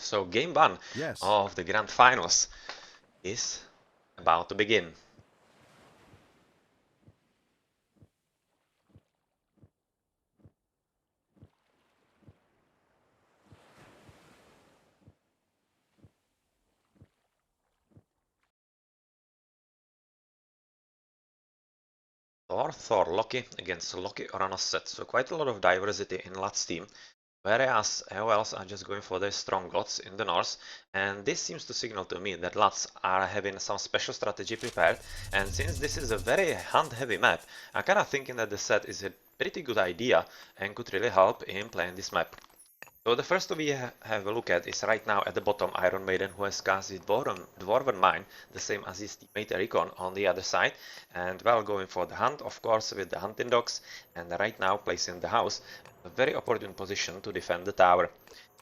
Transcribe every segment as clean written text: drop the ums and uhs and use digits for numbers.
So game 1 Yes. of the Grand Finals is about to begin. Thor, Loki against Loki Oranos set, so quite a lot of diversity in Lat's team, whereas AoLs are just going for their strong gods in the north, and this seems to signal to me that Lats are having some special strategy prepared, and since this is a very hunt-heavy map, I'm kinda thinking that the set is a pretty good idea and could really help in playing this map. So the first we have a look at is right now at the bottom Iron Maiden, who has cast his Dwarven Mine, the same as his teammate Ericon on the other side, and well going for the hunt, of course, with the hunting dogs, and right now placing the house, a very opportune position to defend the tower.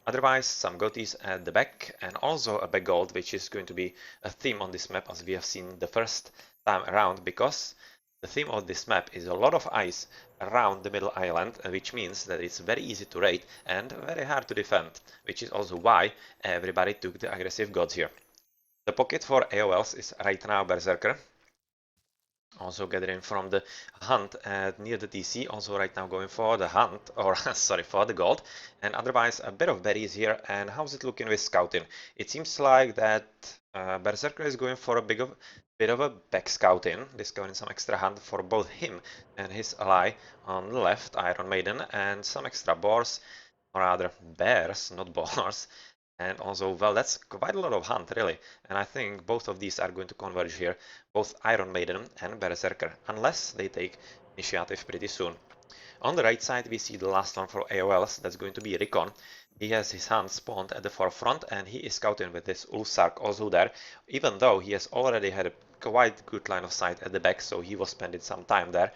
Otherwise, some goatees at the back, and also a back gold, which is going to be a theme on this map as we have seen the first time around, because the theme of this map is a lot of ice around the middle island, which means that it's very easy to raid and very hard to defend, which is also why everybody took the aggressive gods here. The pocket for AoLs is right now Berserker, also gathering from the hunt near the TC, also right now going for the hunt, or sorry, for the gold, and otherwise a bit of berries here. And how's it looking with scouting? It seems like that Berserker is going for a bit of a back scouting, discovering some extra hunt for both him and his ally on the left, Iron Maiden, and some extra boars, or rather bears, not boars. And also, well, that's quite a lot of hunt, really. And I think both of these are going to converge here, both Iron Maiden and Berserker, unless they take initiative pretty soon. On the right side, we see the last one for AoLs, that's going to be Rickon. He has his hand spawned at the forefront, and he is scouting with this Ulfsark also there, even though he has already had a quite good line of sight at the back, so he was spending some time there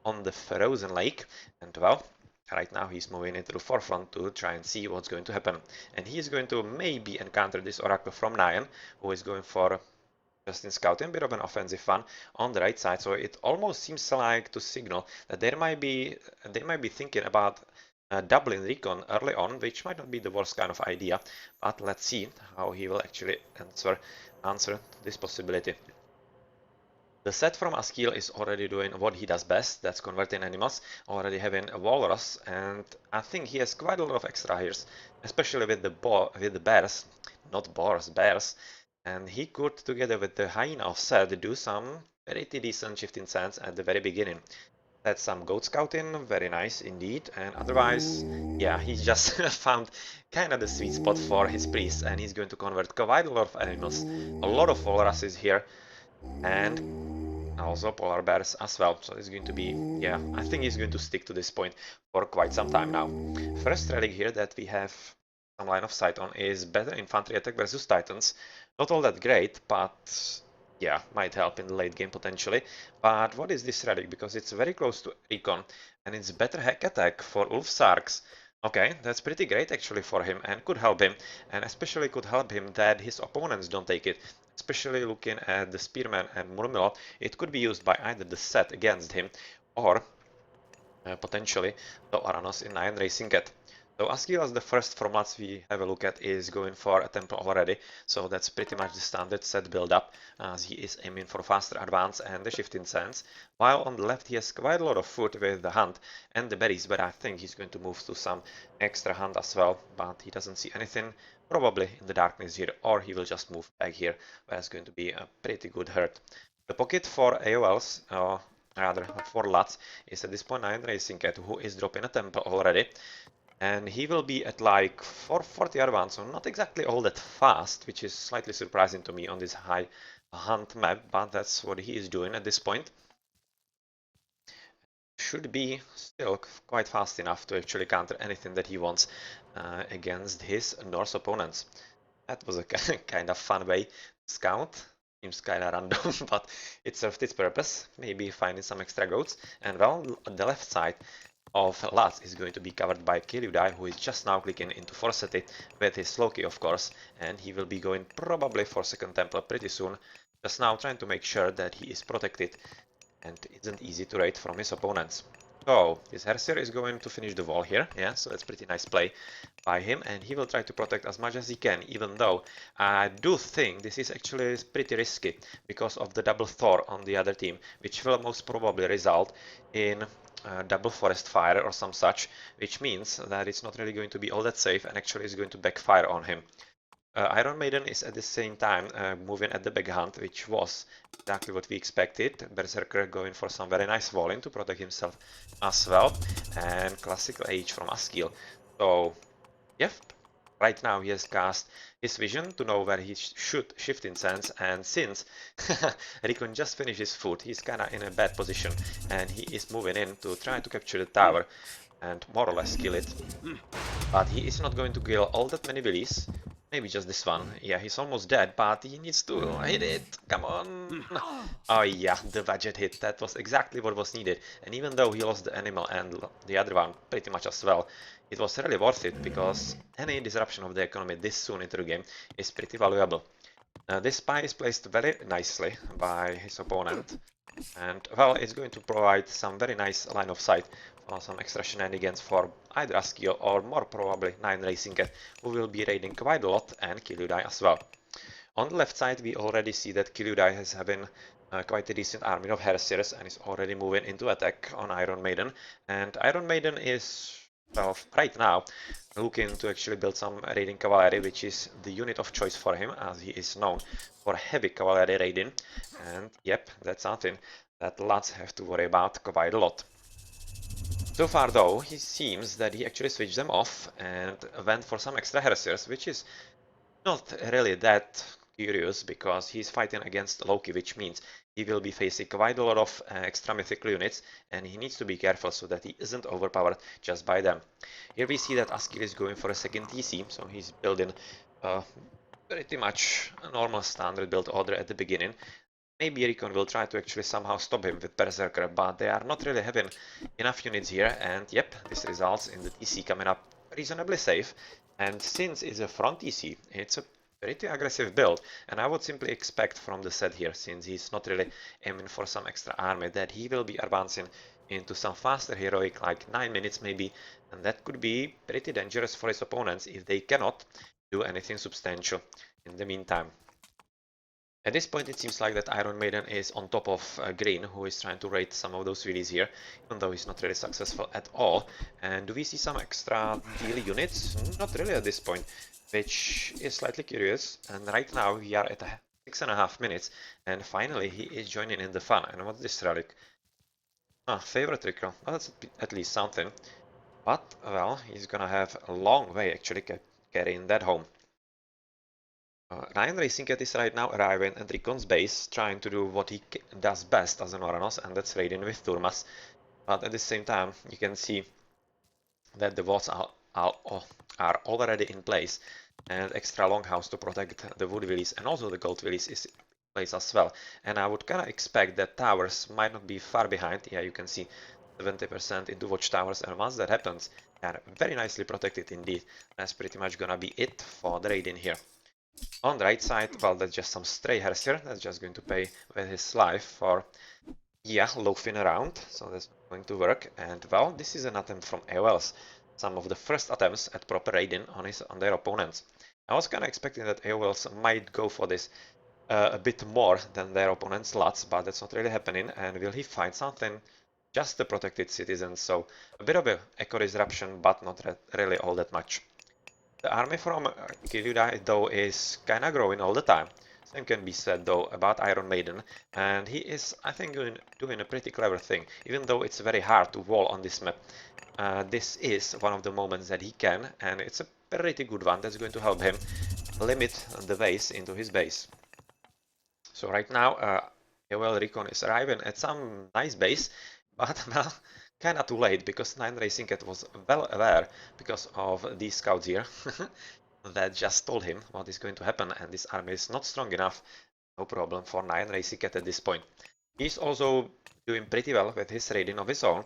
on the frozen lake. And well, right now he's moving into the forefront to try and see what's going to happen. And he is going to maybe encounter this Oracle from Nyan, who is going for just in scouting, a bit of an offensive one on the right side. So it almost seems like to signal that they might be thinking about doubling recon early on, which might not be the worst kind of idea. But let's see how he will actually answer to this possibility. The set from Askil is already doing what he does best, that's converting animals, already having a walrus, and I think he has quite a lot of extra hairs, especially with the bears, not boars, bears, and he could, together with the hyena of Sed, do some pretty decent shifting sands at the very beginning. That's some goat scouting, very nice indeed, and otherwise, yeah, he's just found kind of the sweet spot for his priests, and he's going to convert quite a lot of animals, a lot of walruses here, and also polar bears as well. So it's going to be, yeah, I think he's going to stick to this point for quite some time now. First relic here that we have some line of sight on is better infantry attack versus titans. Not all that great, but yeah, might help in the late game potentially. But what is this relic? Because it's very close to recon, and it's better hack attack for Ulfsarks. Okay, that's pretty great actually for him and could help him, and especially could help him that his opponents don't take it. Especially looking at the Spearman and Murmilot, it could be used by either the set against him or potentially the Oranos in Nine Racing Cat. So Askilas, the first formats we have a look at, is going for a temple already, so that's pretty much the standard set build up, as he is aiming for faster advance and the shifting sands, while on the left he has quite a lot of food with the hunt and the berries, but I think he's going to move to some extra hunt as well, but he doesn't see anything, probably in the darkness here, or he will just move back here, where it's going to be a pretty good hurt. The pocket for AoLs, rather for Lats, is at this point 9 Racing Cat, who is dropping a temple already, and he will be at like 440 advance, so not exactly all that fast, which is slightly surprising to me on this high hunt map, but that's what he is doing at this point. Should be still quite fast enough to actually counter anything that he wants against his Norse opponents. That was a kind of fun way to scout. Seems kind of random, but it served its purpose. Maybe finding some extra goats. And well, the left side of Lats is going to be covered by Kiliudai, who is just now clicking into Forseti with his Loki, of course, and he will be going probably for second temple pretty soon, just now trying to make sure that he is protected and isn't easy to raid from his opponents. So his Hersier is going to finish the wall here, yeah, so that's pretty nice play by him, and he will try to protect as much as he can, even though I do think this is actually pretty risky because of the double Thor on the other team, which will most probably result in double forest fire or some such, which means that it's not really going to be all that safe and actually is going to backfire on him. Iron Maiden is at the same time moving at the backhand, which was exactly what we expected. Berserker going for some very nice volume to protect himself as well, and classical H from Askill. So, yep, right now he has cast his vision to know where he should shift in sense, and since Rikon just finished his food, he's kinda in a bad position, and he is moving in to try to capture the tower and more or less kill it. But he is not going to kill all that many Willies. Maybe just this one. Yeah, he's almost dead, but he needs to hit it. Come on. Oh yeah, the budget hit. That was exactly what was needed. And even though he lost the animal and the other one pretty much as well, it was really worth it because any disruption of the economy this soon into the game is pretty valuable. This spy is placed very nicely by his opponent. And well, it's going to provide some very nice line of sight for some extra shenanigans for either Askio or more probably 9 Racing Cat, who will be raiding quite a lot, and Kyliudai as well. On the left side, we already see that Kyliudai has having quite a decent army of Heresiers and is already moving into attack on Iron Maiden. And Iron Maiden is, well, right now looking to actually build some raiding cavalry, which is the unit of choice for him, as he is known for heavy cavalry raiding. And yep, that's something that lads have to worry about quite a lot. So far though, he seems that he actually switched them off and went for some extra Heresiers, which is not really that curious because he's fighting against Loki, which means he will be facing quite a lot of extra mythical units, and he needs to be careful so that he isn't overpowered just by them. Here we see that Askil is going for a second TC, so he's building pretty much a normal standard build order at the beginning. Maybe Recon will try to actually somehow stop him with Berserker, but they are not really having enough units here, and yep, this results in the TC coming up reasonably safe. And since it's a front TC, it's a pretty aggressive build, and I would simply expect from the set here, since he's not really aiming for some extra army, that he will be advancing into some faster heroic, like 9 minutes maybe, and that could be pretty dangerous for his opponents if they cannot do anything substantial in the meantime. At this point, it seems like that Iron Maiden is on top of Green, who is trying to raid some of those Willies here, even though he's not really successful at all. And do we see some extra deal units? Not really at this point, which is slightly curious. And right now we are at 6.5 minutes, and finally he is joining in the fun. And what's this relic? Ah, favorite recall. Well, that's at least something. But, well, he's gonna have a long way actually carrying that home. Ryan Racing Cat is right now arriving at Recon's base, trying to do what he does best as an Oranos, and that's raiding with Turmas. But at the same time, you can see that the walls are already in place, and extra longhouse to protect the wood willies and also the gold willies is in place as well. And I would kinda expect that towers might not be far behind. Yeah, you can see 70% into watchtowers, and once that happens, they are very nicely protected indeed. That's pretty much gonna be it for the raiding here. On the right side, well, that's just some stray Hersier that's just going to pay with his life for, yeah, loafing around, so that's going to work. And well, this is an attempt from AoLs, some of the first attempts at proper raiding on their opponents. I was kinda expecting that AoLs might go for this a bit more than their opponent's lots, but that's not really happening. And will he find something? Just the protected citizens, so a bit of a eco disruption, but not really all that much. The army from Kyliudai though is kinda growing all the time. Same can be said though about Iron Maiden, and he is, I think, doing a pretty clever thing. Even though it's very hard to wall on this map, this is one of the moments that he can, and it's a pretty good one that's going to help him limit the base into his base. So right now, AoL Recon is arriving at some nice base, but well, kinda too late because 9 Racing Cat was well aware because of these scouts here that just told him what is going to happen, and this army is not strong enough. No problem for 9 Racing Cat at this point. He's also doing pretty well with his raiding of his own,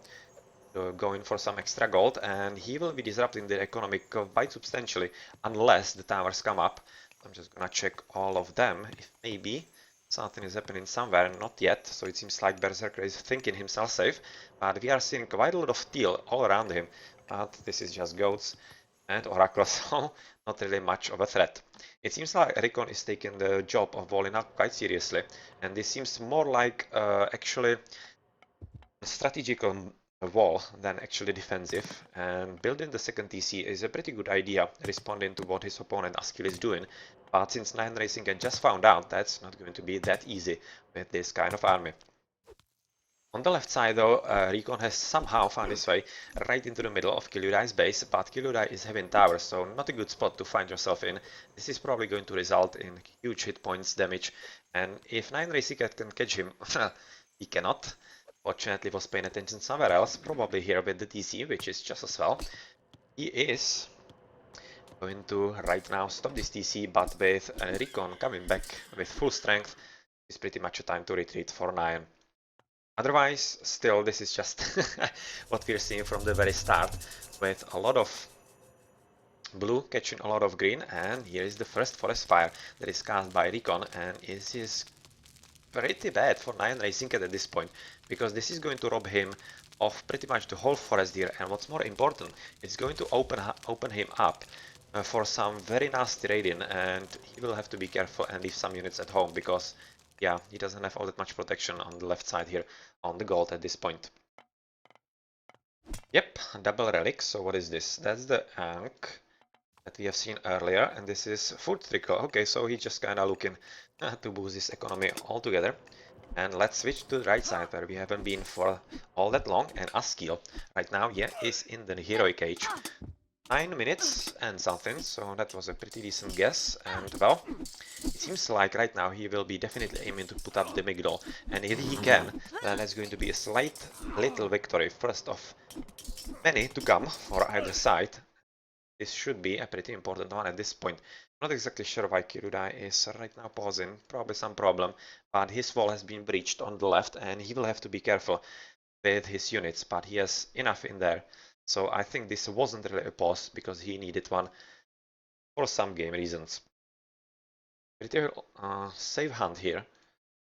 going for some extra gold, and he will be disrupting the economy quite substantially unless the towers come up. I'm just gonna check all of them, if maybe Something is happening somewhere, not yet, so it seems like Berserker is thinking himself safe, but we are seeing quite a lot of teal all around him, but this is just goats and oracles, so not really much of a threat. It seems like Rickon is taking the job of walling up quite seriously, and this seems more like actually a strategical wall than actually defensive, and building the second TC is a pretty good idea, responding to what his opponent Askil is doing, but since Nine Racing had just found out, that's not going to be that easy with this kind of army. On the left side though, Recon has somehow found his way right into the middle of Kiludai's base, but Kiludai is having towers, so not a good spot to find yourself in. This is probably going to result in huge hit points damage, and if Nine Racing can catch him, he cannot. Fortunately was paying attention somewhere else, probably here with the TC, which is just as well. He is going to right now stop this TC, but with Recon coming back with full strength, it's pretty much a time to retreat for 9. Otherwise, still, this is just what we're seeing from the very start, with a lot of blue catching a lot of green, and here is the first forest fire that is cast by Recon, and it is pretty bad for Nine Racing at this point, because this is going to rob him of pretty much the whole forest here, and what's more important, it's going to open him up for some very nasty raiding, and he will have to be careful and leave some units at home, because yeah, he doesn't have all that much protection on the left side here on the gold at this point. Yep, double relic. So what is this? That's the Ankh that we have seen earlier, and this is food trickle. Okay, so he's just kind of looking to boost his economy altogether. And let's switch to the right side where we haven't been for all that long, and Askil right now, yeah, is in the heroic age. 9 minutes and something, so that was a pretty decent guess, and well, it seems like right now he will be definitely aiming to put up the Migdol, and if he can, then that's going to be a slight little victory, first of many to come for either side. This should be a pretty important one at this point. Not exactly sure why Kirudai is right now pausing, probably some problem, but his wall has been breached on the left, and he will have to be careful with his units, but he has enough in there. So I think this wasn't really a pause, because he needed one for some game reasons. Pretty save hunt here.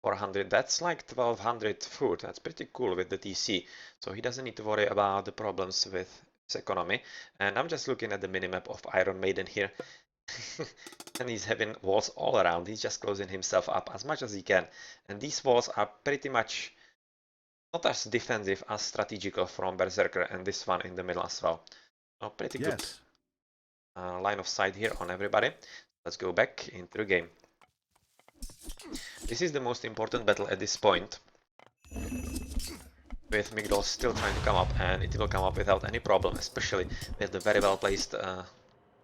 400, that's like 1200 food, that's pretty cool with the TC. So he doesn't need to worry about the problems with his economy. And I'm just looking at the minimap of Iron Maiden here. And he's having walls all around, he's just closing himself up as much as he can. And these walls are pretty much not as defensive as strategical from Berserker, and this one in the middle as well. So pretty good line of sight here on everybody. Let's go back into the game. This is the most important battle at this point, with Migdol still trying to come up, and it will come up without any problem, especially with the very well placed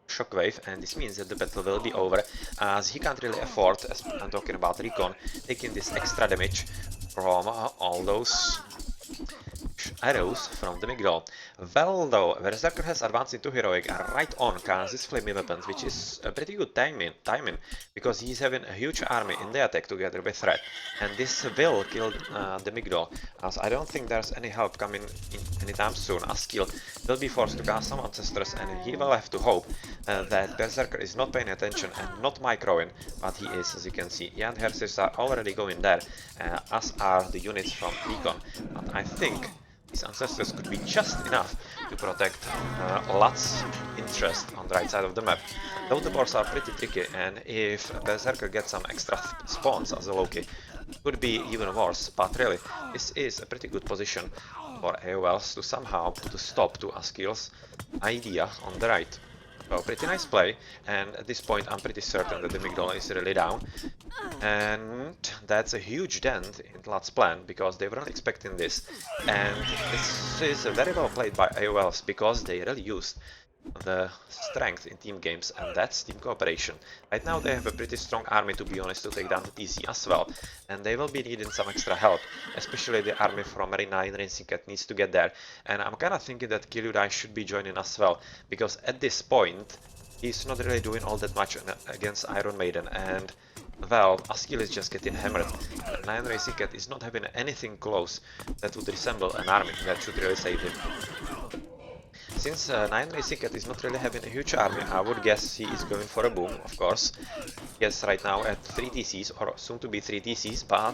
shockwave, and this means that the battle will be over, as he can't really afford, as I'm talking about Recon, taking this extra damage from all those arrows from the Migdol. Well though, Berserker has advanced into Heroic right on Kaz's flaming weapons, which is a pretty good timing, because he's having a huge army in the attack together with Red, and this will kill the Migdol, as I don't think there's any help coming in anytime soon. Askil will be forced to cast some Ancestors, and he will have to hope that Berserker is not paying attention and not microing, but he is, as you can see. Jan Hersers are already going there, as are the units from Recon, but I think these Ancestors could be just enough to protect Lat's interest on the right side of the map. Though the boars are pretty tricky, and if Berserker gets some extra spawns as a Loki, it could be even worse, but really, this is a pretty good position for AoLs to somehow put a stop to Askil's idea on the right. So pretty nice play, and at this point I'm pretty certain that the Migdol is really down, and that's a huge dent in Lat's plan, because they weren't expecting this, and this is very well played by AoLs, because they really used the strength in team games, and that's team cooperation. Right now they have a pretty strong army, to be honest, to take down the TC as well, and they will be needing some extra help, especially the army from Marina and Racing Cat needs to get there, and I'm kinda thinking that Kiludai should be joining as well, because at this point he's not really doing all that much against Iron Maiden, and well, Askil is just getting hammered. Nine Racing Cat is not having anything close that would resemble an army that should really save him. since 9 Racing Cat is not really having a huge army, I would guess he is going for a boom, of course. Yes, right now at 3 TCs, or soon to be 3 TCs, but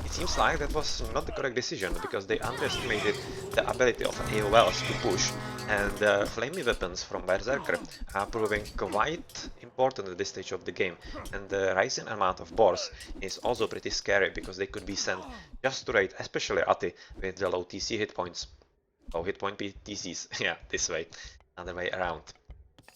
it seems like that was not the correct decision, because they underestimated the ability of AoLs to push, and the flamey weapons from Berserker are proving quite important at this stage of the game, and the rising amount of boars is also pretty scary, because they could be sent just to raid, especially Ati, with the low TC hit points. Low hit point TCs, yeah, this way, other way around.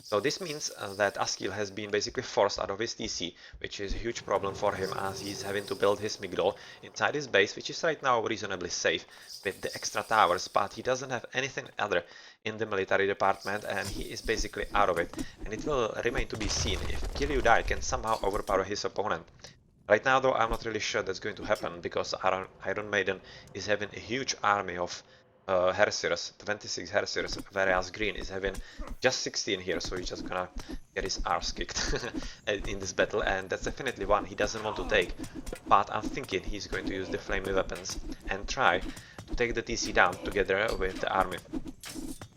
So this means that Askil has been basically forced out of his TC, which is a huge problem for him as he's having to build his Migdol inside his base, which is right now reasonably safe with the extra towers, but he doesn't have anything other in the military department and he is basically out of it. And it will remain to be seen if Kill You Die can somehow overpower his opponent. Right now though, I'm not really sure that's going to happen because Iron Maiden is having a huge army of Hersiers, 26 Hersiers, whereas Green is having just 16 here, so he's just gonna get his arse kicked in this battle, and that's definitely one he doesn't want to take. But I'm thinking he's going to use the flamey weapons and try to take the TC down together with the army.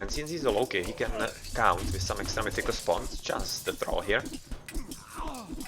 And since he's a Loki, he can count with some extra mythical spawns, just the troll here.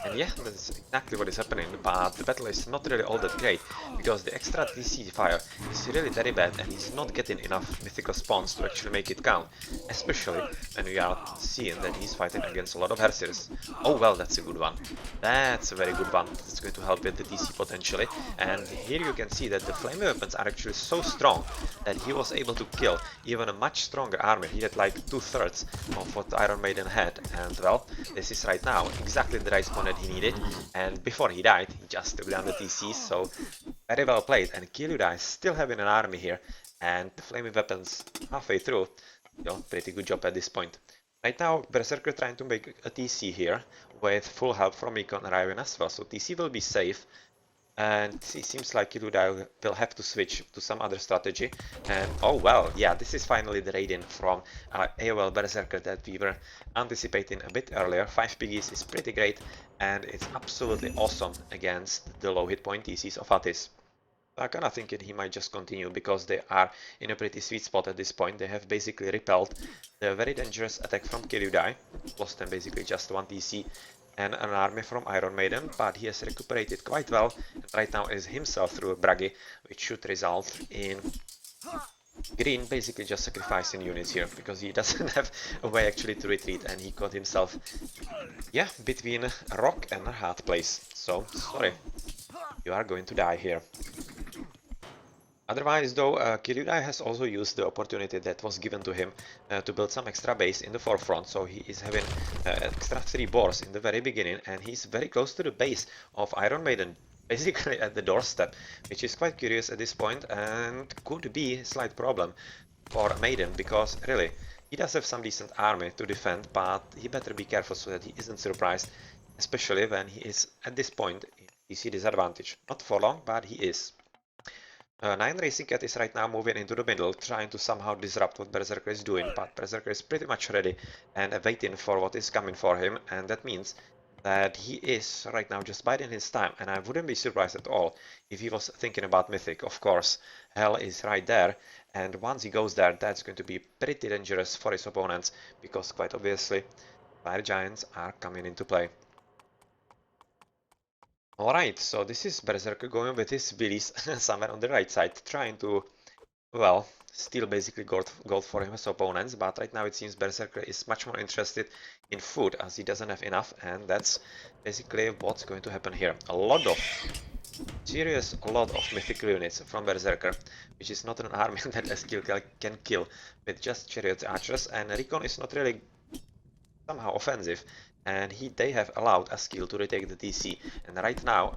And yeah, that's exactly what is happening, but the battle is not really all that great, because the extra TC fire is really very bad and he's not getting enough mythical spawns to actually make it count, especially when we are seeing that he's fighting against a lot of Hersiers. Oh well, that's a good one. That's a very good one. It's going to help with the TC potentially, and here you can see that the flame weapons are actually so strong that he was able to kill even a much stronger army. He had like 2/3 of what Iron Maiden had, and well, this is right now exactly the right spawn that he needed, and before he died, he just took down the TC, so very well played. And Kiryuda is still having an army here, and the flaming weapons halfway through, you know, pretty good job at this point. Right now, Berserker trying to make a TC here, with full help from Econ arriving as well, so TC will be safe. And it seems like Kiryuda will have to switch to some other strategy. And oh well, yeah, this is finally the raid-in from AoL Berserker that we were anticipating a bit earlier. 5 piggies is pretty great, and it's absolutely awesome against the low hit point TCs of Atis. I'm kinda thinking he might just continue because they are in a pretty sweet spot at this point. They have basically repelled the very dangerous attack from Kiryuda, lost them basically just 1 TC and an army from Iron Maiden, but he has recuperated quite well and right now is himself through a Bragi, which should result in Green basically just sacrificing units here because he doesn't have a way actually to retreat, and he caught himself, yeah, between a rock and a hard place. So, sorry, you are going to die here. Otherwise, though, Kiryuda has also used the opportunity that was given to him to build some extra base in the forefront, so he is having extra 3 boars in the very beginning, and he's very close to the base of Iron Maiden, basically at the doorstep, which is quite curious at this point, and could be a slight problem for Maiden, because really, he does have some decent army to defend, but he better be careful so that he isn't surprised, especially when he is at this point in DC disadvantage. Not for long, but he is. 9 Racing Cat is right now moving into the middle, trying to somehow disrupt what Berserker is doing, but Berserker is pretty much ready and waiting for what is coming for him, and that means that he is right now just biding his time, and I wouldn't be surprised at all if he was thinking about Mythic. Of course, Hell is right there, and once he goes there, that's going to be pretty dangerous for his opponents, because quite obviously, Fire Giants are coming into play. Alright, so this is Berserker going with his Willies somewhere on the right side, trying to, well, steal basically gold for his opponents, but right now it seems Berserker is much more interested in food as he doesn't have enough, and that's basically what's going to happen here. A lot of mythical units from Berserker, which is not an army that Eskil can kill with just chariots archers, and Recon is not really somehow offensive, and they have allowed Askil to retake the TC, and right now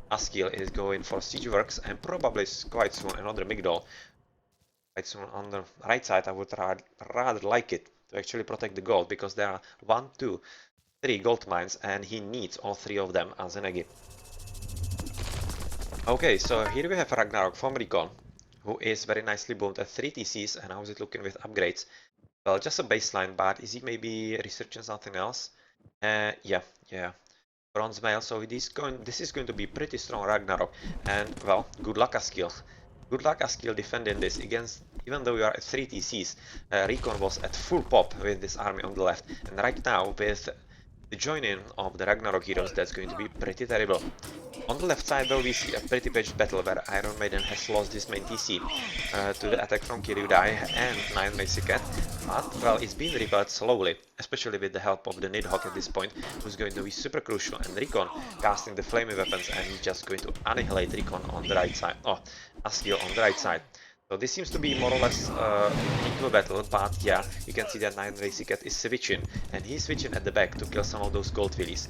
Askil is going for siege works and probably quite soon another Migdol. Quite soon on the right side I would rather like it to actually protect the gold, because there are 1, 2, 3 gold mines and he needs all 3 of them as an eggy. Okay, so here we have Ragnarok from Recon, who is very nicely boomed at 3 TCs, and how's it looking with upgrades? Well, just a baseline, but is he maybe researching something else? Yeah. Bronze mail, so this is going to be pretty strong Ragnarok, and well, good luck Askil. Good luck Askill defending this against, even though you are at 3 TCs. Recon was at full pop with this army on the left, and right now with the joining of the Ragnarok heroes, that's going to be pretty terrible. On the left side though, we see a pretty pitched battle where Iron Maiden has lost his main TC to the attack from Kiryudai and 9 Mythic, but well, it's been repaired slowly, especially with the help of the Nidhogg at this point, who's going to be super crucial, and Recon casting the flaming weapons, and he's just going to annihilate Recon on the right side, Askill on the right side. So this seems to be more or less equal battle, but yeah, you can see that 9 Mythic is switching, and he's switching at the back to kill some of those gold willies,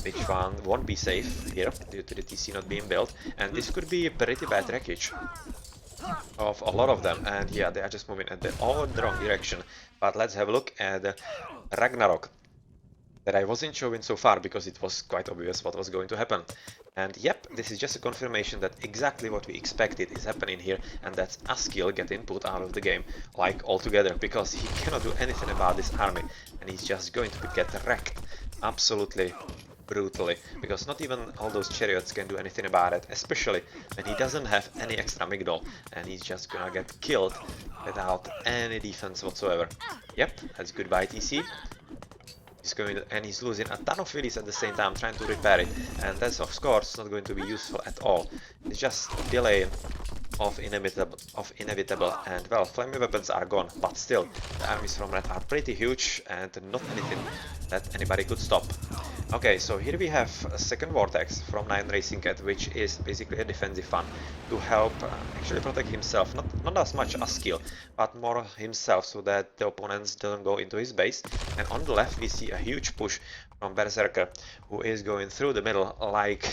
which one won't be safe here due to the TC not being built, and this could be a pretty bad wreckage of a lot of them, and yeah, they are just moving at all the wrong direction. But let's have a look at Ragnarok that I wasn't showing so far because it was quite obvious what was going to happen. And yep, this is just a confirmation that exactly what we expected is happening here, and that's Askill getting put out of the game, like altogether, because he cannot do anything about this army, and he's just going to get wrecked absolutely brutally, because not even all those chariots can do anything about it, especially when he doesn't have any extra migdol, and he's just gonna get killed without any defense whatsoever. Yep, that's goodbye TC. He's going to, and he's losing a ton of willies at the same time trying to repair it, and that's of course not going to be useful at all. It's just delay of inevitable, and well, flaming weapons are gone, but still the armies from Red are pretty huge and not anything that anybody could stop. Okay, so here we have a second vortex from 9 Racing Cat, which is basically a defensive one to help actually protect himself, not as much as skill, but more himself, so that the opponents don't go into his base. And on the left we see a huge push from Berserker, who is going through the middle like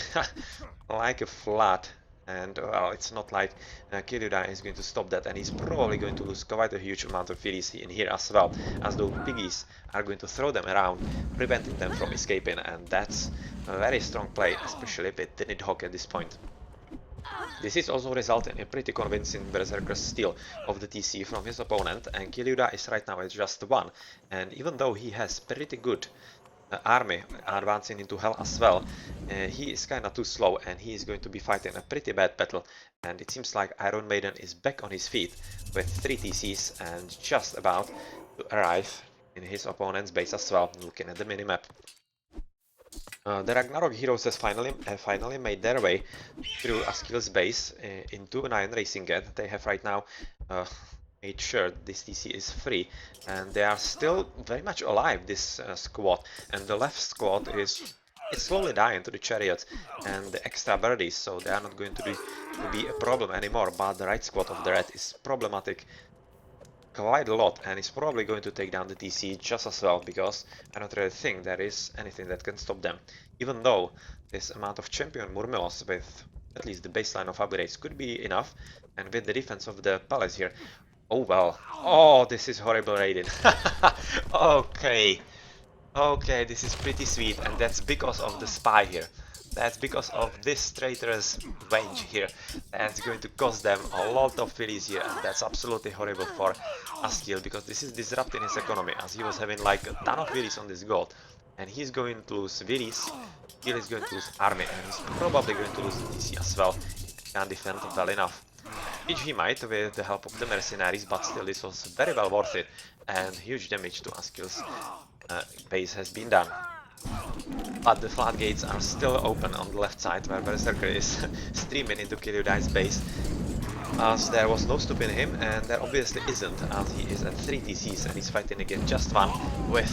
like a flood. And well, it's not like Kiryudai is going to stop that, and he's probably going to lose quite a huge amount of willies in here as well, as those piggies are going to throw them around, preventing them from escaping, and that's a very strong play, especially with the Nidhogg at this point. This is also resulting in a pretty convincing Berserker steal of the TC from his opponent, and Kiryudai is right now at just 1, and even though he has pretty good army advancing into hell as well, he is kinda too slow, and he is going to be fighting a pretty bad battle. And it seems like Iron Maiden is back on his feet with 3 TCs and just about to arrive in his opponent's base as well, looking at the minimap. The Ragnarok heroes have finally made their way through Askill's base into 9 Racing Cat. They have right now made sure this TC is free, and they are still very much alive, this squad, and the left squad is slowly dying to the chariots and the extra birdies, so they are not going to be a problem anymore. But the right squad of the red is problematic quite a lot, and is probably going to take down the TC just as well, because I don't really think there is anything that can stop them, even though this amount of champion Murmelos with at least the baseline of upgrades could be enough, and with the defense of the palace here. Oh well. Oh, this is horrible raiding. Okay, this is pretty sweet, and that's because of the spy here. That's because of this traitorous wench here. That's going to cost them a lot of willies here, and that's absolutely horrible for Askill, because this is disrupting his economy, as he was having like a ton of willies on this gold, and he's going to lose willies, he is going to lose army, and he's probably going to lose TC as well. He can't defend well enough. Which he might with the help of the mercenaries, but still this was very well worth it, and huge damage to Askill's base has been done. But the floodgates are still open on the left side, where Berserker is streaming into Kiryudai's base, as there was no stopping him, and there obviously isn't, as he is at 3 TCs and he's fighting against just 1 with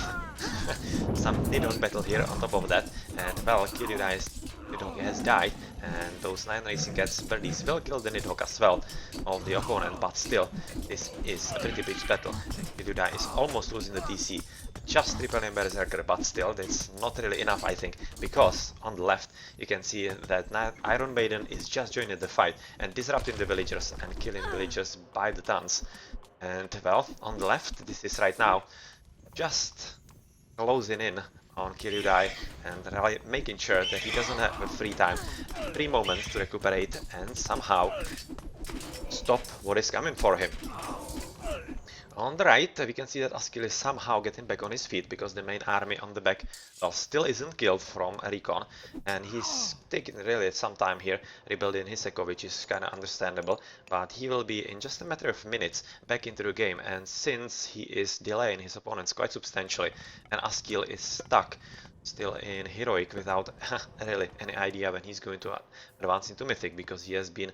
some Nidhogg battle here on top of that. And well, Nidhogg has died, and those 9 Racing Cats birdies will kill the Nidhogg as well of the opponent, but still, this is a pretty big battle. Kiryudai is almost losing the TC, just tripling Berserker, but still, that's not really enough, I think, because on the left you can see that Iron Maiden is just joining the fight and disrupting the villagers and killing villagers by the tons. And well, on the left, this is right now just closing in on Kiryudai and really making sure that he doesn't have a free moment to recuperate and somehow stop what is coming for him. On the right, we can see that Askil is somehow getting back on his feet because the main army on the back, well, still isn't killed from recon, and he's taking really some time here rebuilding his echo, which is kind of understandable, but he will be in just a matter of minutes back into the game, and since he is delaying his opponents quite substantially, and Askil is stuck still in heroic without really any idea when he's going to advance into mythic because he has been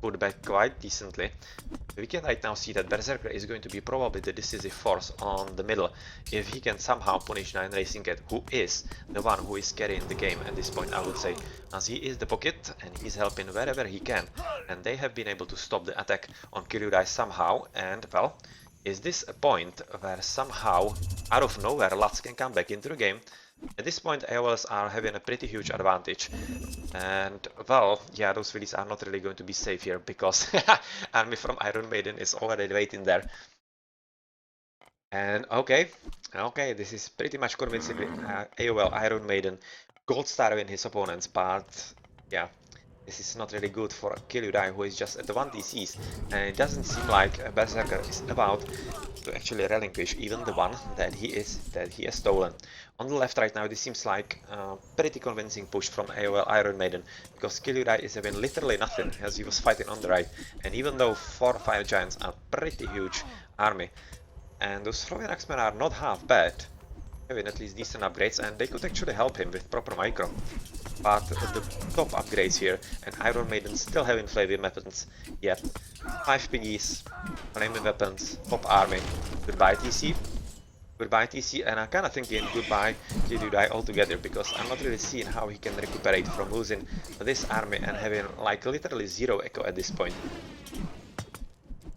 put back quite decently. We can right now see that Berserker is going to be probably the decisive force on the middle if he can somehow punish 9 Racing Cat, who is the one who is carrying the game at this point, I would say, as he is the pocket and he's helping wherever he can, and they have been able to stop the attack on Kiryudai somehow, and well, is this a point where somehow out of nowhere Lats can come back into the game? At this point AoLs are having a pretty huge advantage, and well, yeah, those Phillies are not really going to be safe here because army from Iron Maiden is already waiting there. And okay, this is pretty much convincingly AoL Iron Maiden gold starving his opponents, but yeah, this is not really good for Kiryudai, who is just at the 1 DCs, and it doesn't seem like Berserker is about to actually relinquish even the one that he has stolen. On the left right now, this seems like a pretty convincing push from AoL Iron Maiden, because Kiryudai is having literally nothing as he was fighting on the right, and even though 4 Fire Giants are pretty huge army, and those Frozen Axemen are not half bad, having at least decent upgrades, and they could actually help him with proper micro. But the top upgrades here, and Iron Maiden still having flaming weapons, yet 5 piggies, flaming weapons, top army, goodbye TC, and I'm kinda thinking goodbye Kiryudai altogether, because I'm not really seeing how he can recuperate from losing this army and having like literally 0 echo at this point.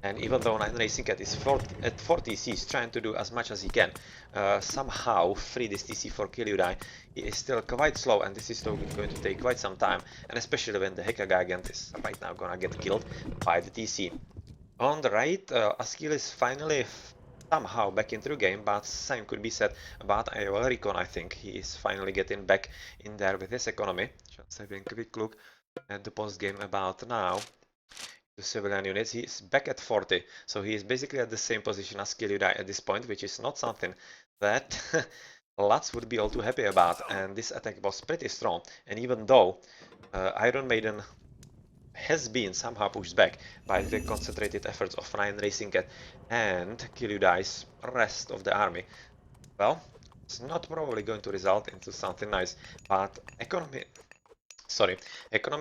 And even though 9 Racing Cat is at 4 TCs, trying to do as much as he can, somehow free this TC for Kiryudai, he is still quite slow, and this is still going to take quite some time, and especially when the Heka Gigant is right now gonna get killed by the TC. On the right, Askil is finally somehow back into the game, but same could be said about AoL Recon, I think. He is finally getting back in there with his economy. Just having a quick look at the post game about now. The civilian units, he is back at 40, so he is basically at the same position as Kiryudai at this point, which is not something that Lats would be all too happy about, and this attack was pretty strong, and even though Iron Maiden has been somehow pushed back by the concentrated efforts of 9 Racing Cat and Kiryudai's rest of the army, well, it's not probably going to result into something nice, but economy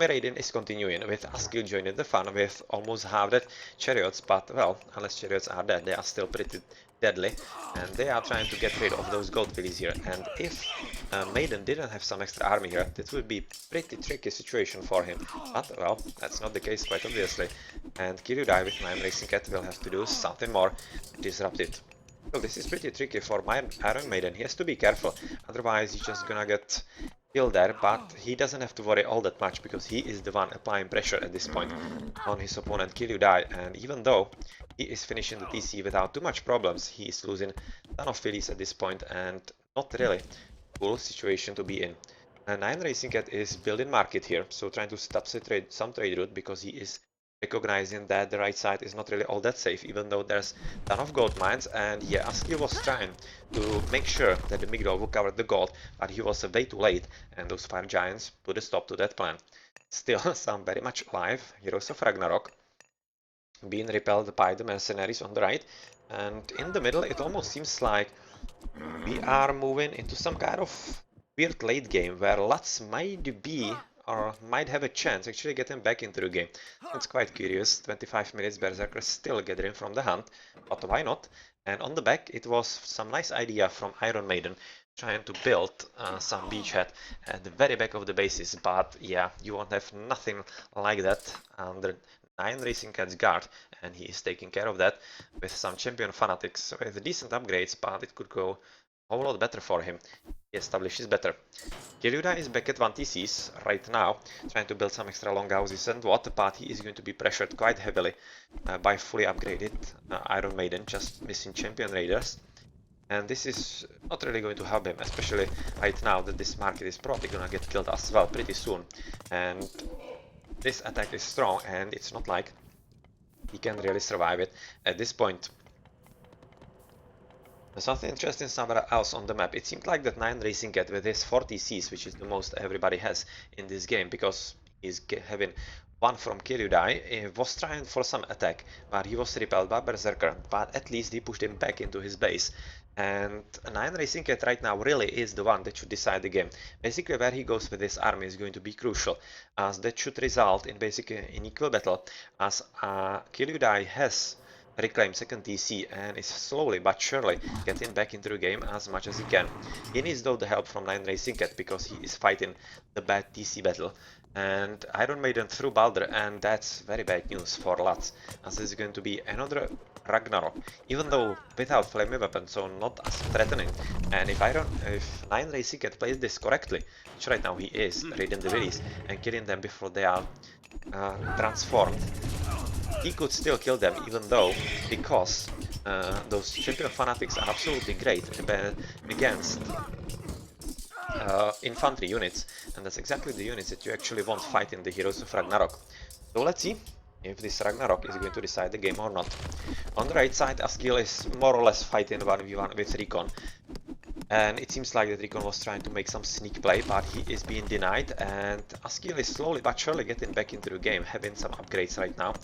raiding is continuing, with Askil joining the fun with almost half that chariots, but well, unless chariots are dead, they are still pretty deadly, and they are trying to get rid of those gold fillies here, and if Maiden didn't have some extra army here, that would be pretty tricky situation for him, but well, that's not the case quite obviously, and Kiryudai with 9 Racing Cat will have to do something more to disrupt it. Well, this is pretty tricky for my Iron Maiden, he has to be careful, otherwise he's just gonna get killed there, but he doesn't have to worry all that much because he is the one applying pressure at this point on his opponent Kiryudai, and even though he is finishing the TC without too much problems, he is losing a ton of fillies at this point, and not really a cool situation to be in. And 9 Racing Cat is building market here, so trying to set up some trade route because he is recognizing that the right side is not really all that safe, even though there's a ton of gold mines, and yeah, Askil was trying to make sure that the Migdol would cover the gold, but he was way too late, and those 5 giants put a stop to that plan. Still, some very much alive heroes of Ragnarok being repelled by the mercenaries on the right, and in the middle it almost seems like we are moving into some kind of weird late game where Lats might be or might have a chance actually getting back into the game. It's quite curious, 25 minutes Berserker still gathering from the hunt, but why not? And on the back it was some nice idea from Iron Maiden trying to build some beachhead at the very back of the bases, but yeah, you won't have nothing like that under 9 Racing Cat's guard, and he is taking care of that with some champion fanatics with decent upgrades, but it could go a whole lot better for him. He establishes better. Kiryudai is back at 1 TCs right now, trying to build some extra long houses and what, but he is going to be pressured quite heavily by fully upgraded Iron Maiden, just missing champion raiders. And this is not really going to help him, especially right now that this market is probably gonna get killed as well pretty soon. And this attack is strong, and it's not like he can really survive it at this point. There's something interesting somewhere else on the map. It seemed like that 9 Racing Cat with his 40 Cs, which is the most everybody has in this game, because he's having one from Kiryudai, was trying for some attack, but he was repelled by Berserker, but at least he pushed him back into his base. And 9 Racing Cat right now really is the one that should decide the game. Basically where he goes with his army is going to be crucial, as that should result in basically an equal battle, as Kiryudai has reclaimed second TC and is slowly but surely getting back into the game as much as he can. He needs though the help from 9 Racing Cat because he is fighting the bad TC battle. And Iron Maiden through Balder, and that's very bad news for Lats, as this is going to be another Ragnarok, even though without flaming weapon, so not as threatening. And if 9 Racing Cat plays this correctly, which right now he is, raiding the villies and killing them before they are transformed, he could still kill them, even though, because those champion fanatics are absolutely great against infantry units, and that's exactly the units that you actually want fighting the heroes of Ragnarok. So let's see if this Ragnarok is going to decide the game or not. On the right side, Askil is more or less fighting 1v1 with Recon. And it seems like that Recon was trying to make some sneak play, but he is being denied, and Askil is slowly but surely getting back into the game, having some upgrades right now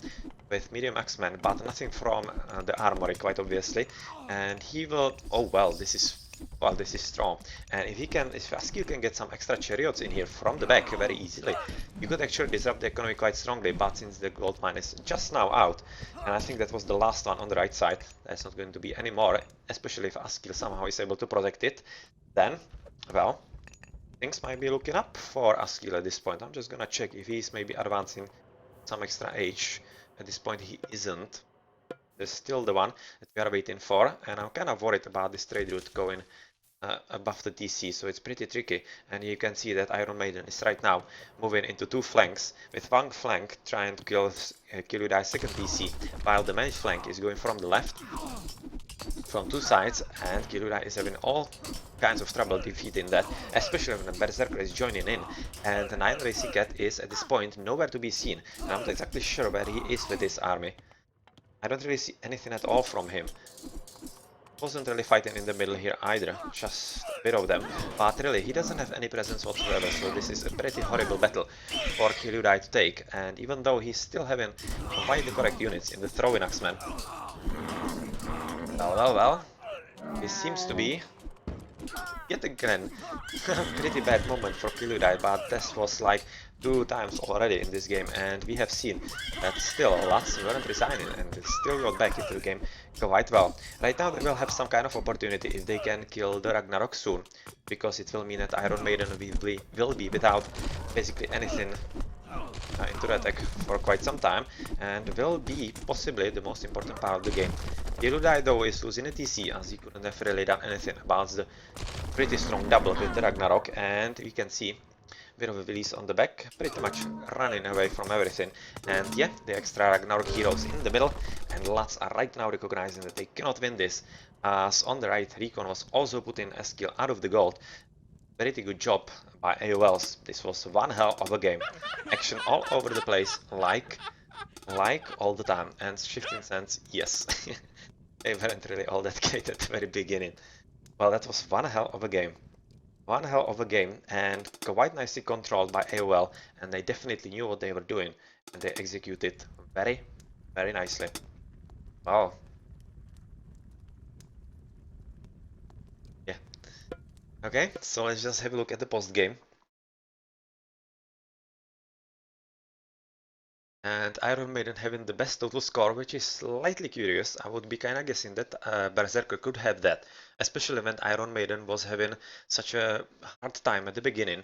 with medium X-Men, but nothing from the armory, quite obviously. And he will... oh well, this is strong. And if Askil can get some extra chariots in here from the back very easily, you could actually disrupt the economy quite strongly, but since the gold mine is just now out, and I think that was the last one on the right side, there's not going to be any more, especially if Askil somehow is able to protect it, then, well, things might be looking up for Askil at this point. I'm just gonna check if he's maybe advancing some extra age. At this point he isn't. There's still the one that we are waiting for, and I'm kind of worried about this trade route going above the DC, so it's pretty tricky. And you can see that Iron Maiden is right now moving into two flanks, with one flank trying to kill Kiryudai's second DC, while the main flank is going from the left, from two sides, and Kiryudai is having all kinds of trouble defeating that, especially when the Berserker is joining in, and the 9 Racing Cat is at this point nowhere to be seen, and I'm not exactly sure where he is with this army. I don't really see anything at all from him. Wasn't really fighting in the middle here either, just a bit of them, but really he doesn't have any presence whatsoever, so this is a pretty horrible battle for Kiryudai to take, and even though he's still having quite the correct units in the throwing axemen, well, this seems to be yet again a pretty bad moment for Kiryudai, but this was like 2 times already in this game, and we have seen that still Lats weren't resigning and they still got back into the game quite well. Right now they will have some kind of opportunity if they can kill the Ragnarok soon, because it will mean that Iron Maiden will be without basically anything into the attack for quite some time, and will be possibly the most important part of the game. Kiryudai though is losing a TC, as he couldn't have really done anything about the pretty strong double with the Ragnarok, and we can see a bit of a release on the back, pretty much running away from everything. And yeah, the extra Ragnarok heroes in the middle, and Lats are right now recognizing that they cannot win this, as on the right, Recon was also putting Askil out of the gold. Pretty good job by AoLs. This was one hell of a game. Action all over the place, like all the time. And shifting sands, yes. They weren't really all that great at the very beginning. Well, that was one hell of a game. One hell of a game, and quite nicely controlled by AoL, and they definitely knew what they were doing, and they executed very, very nicely. Wow. Yeah. Okay, so let's just have a look at the post game. And Iron Maiden having the best total score, which is slightly curious. I would be kinda guessing that Berserker could have that, especially when Iron Maiden was having such a hard time at the beginning,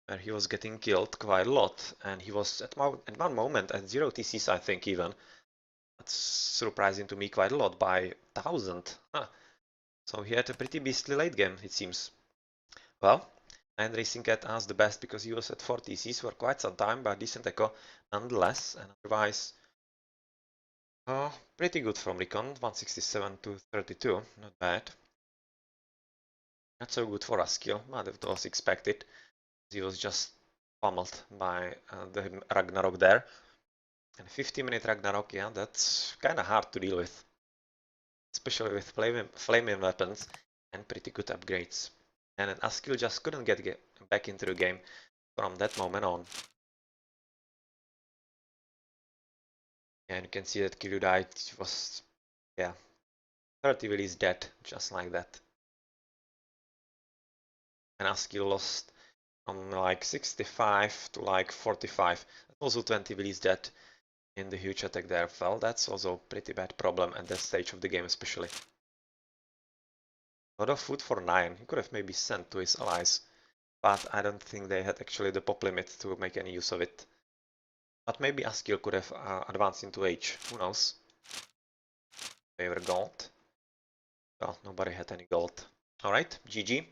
where he was getting killed quite a lot, and he was at one moment at 0 TCs, I think even. That's surprising to me quite a lot, by 1000. Huh. So he had a pretty beastly late game, it seems. Well, and Racing Cat has the best because he was at 4 TCs for quite some time, but decent echo nonetheless, and otherwise pretty good from Recon, 167 to 32, not bad. Not so good for Askil, but it was expected. He was just pummeled by the Ragnarok there. And 50-minute Ragnarok, yeah, that's kinda hard to deal with. especially with flaming weapons and pretty good upgrades. And Askil just couldn't get back into the game from that moment on. And you can see that Kiryu died, was, yeah, 30 willies dead, just like that. And Askil lost from like 65 to like 45. Also 20 willies dead in the huge attack there. Well, that's also a pretty bad problem at that stage of the game especially. A lot of food for 9. He could have maybe sent to his allies, but I don't think they had actually the pop limit to make any use of it. But maybe Askil could have advanced into H. Who knows? Favor gold. Well, nobody had any gold. Alright, GG.